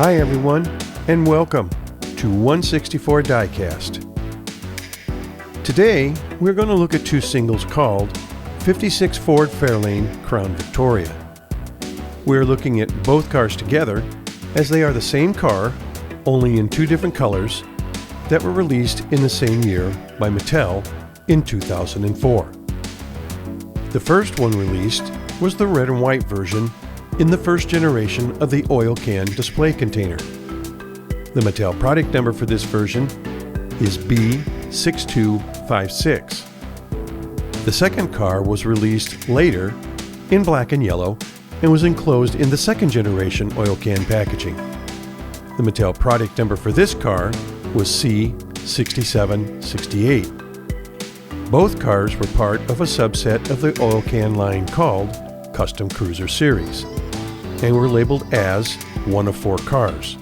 Hi everyone, and welcome to 164 Diecast. Today, we're going to look at two singles called 56 Ford Fairlane Crown Victoria. We're looking at both cars together as they are the same car, only in two different colors, that were released in the same year by Mattel in 2004. The first one released was the red and white version in the first generation of the oil can display container. The Mattel product number for this version is B6256. The second car was released later in black and yellow and was enclosed in the second generation oil can packaging. The Mattel product number for this car was C6768. Both cars were part of a subset of the oil can line called Custom Cruiser Series and were labeled as one of four cars.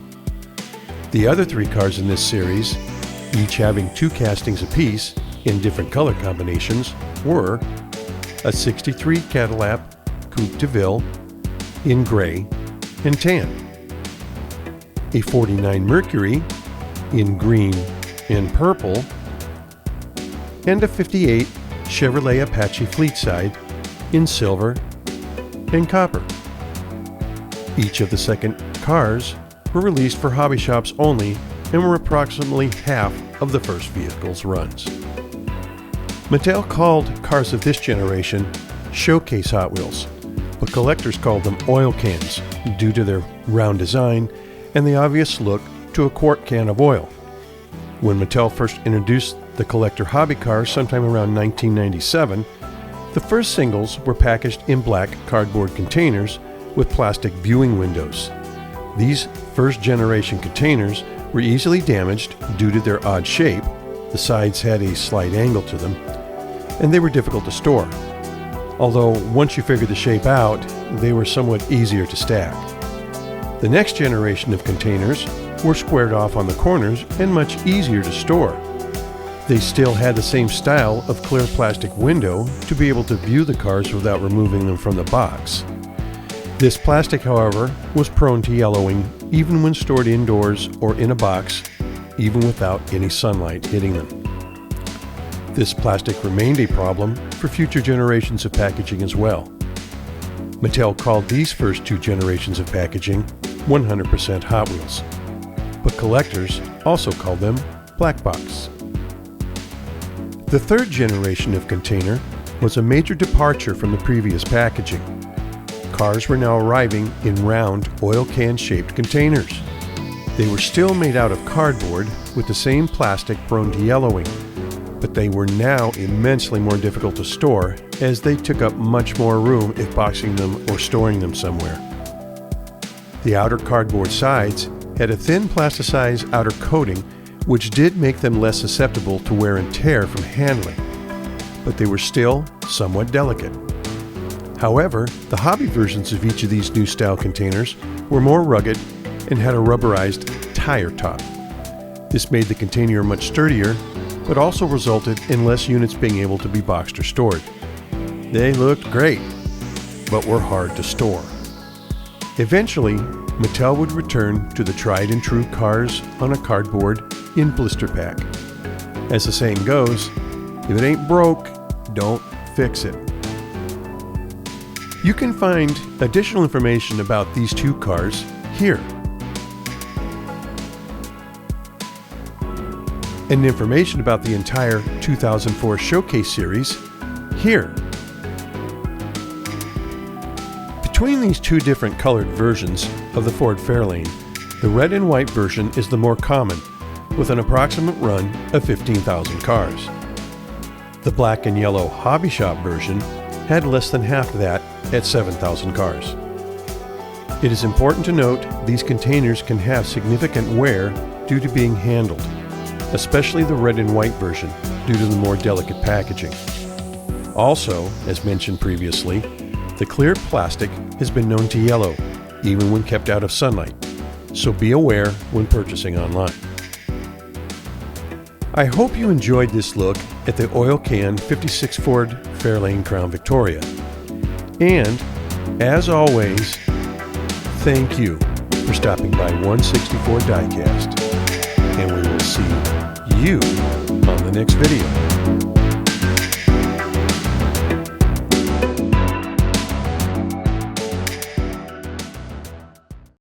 The other three cars in this series, each having two castings apiece in different color combinations, were a 63 Cadillac Coupe de Ville in gray and tan, a 49 Mercury in green and purple, and a 58 Chevrolet Apache Fleetside in silver and copper. Each of the second cars were released for hobby shops only and were approximately half of the first vehicle's runs. Mattel called cars of this generation showcase Hot Wheels, but collectors called them oil cans due to their round design and the obvious look to a quart can of oil. When Mattel first introduced the collector hobby car sometime around 1997, the first singles were packaged in black cardboard containers with plastic viewing windows. These first generation containers were easily damaged due to their odd shape. The sides had a slight angle to them, and they were difficult to store. Although once you figured the shape out, they were somewhat easier to stack. The next generation of containers were squared off on the corners and much easier to store. They still had the same style of clear plastic window to be able to view the cars without removing them from the box. This plastic, however, was prone to yellowing even when stored indoors or in a box, even without any sunlight hitting them. This plastic remained a problem for future generations of packaging as well. Mattel called these first two generations of packaging 100% Hot Wheels, but collectors also called them black box. The third generation of container was a major departure from the previous packaging. Cars were now arriving in round oil can shaped containers. They were still made out of cardboard with the same plastic prone to yellowing, but they were now immensely more difficult to store as they took up much more room if boxing them or storing them somewhere. The outer cardboard sides had a thin plasticized outer coating which did make them less susceptible to wear and tear from handling, but they were still somewhat delicate. However, the hobby versions of each of these new style containers were more rugged and had a rubberized tire top. This made the container much sturdier, but also resulted in less units being able to be boxed or stored. They looked great, but were hard to store. Eventually, Mattel would return to the tried and true cars on a cardboard in blister pack. As the saying goes, if it ain't broke, don't fix it. You can find additional information about these two cars here, and information about the entire 2004 Showcase series here. Between these two different colored versions of the Ford Fairlane, the red and white version is the more common, with an approximate run of 15,000 cars. The black and yellow hobby shop version had less than half that at 7,000 cars. It is important to note these containers can have significant wear due to being handled, especially the red and white version due to the more delicate packaging. Also, as mentioned previously, the clear plastic has been known to yellow even when kept out of sunlight, so be aware when purchasing online. I hope you enjoyed this look at the oil can 56 Ford Fairlane Crown Victoria. And, as always, thank you for stopping by 164 Diecast, and we will see you on the next video.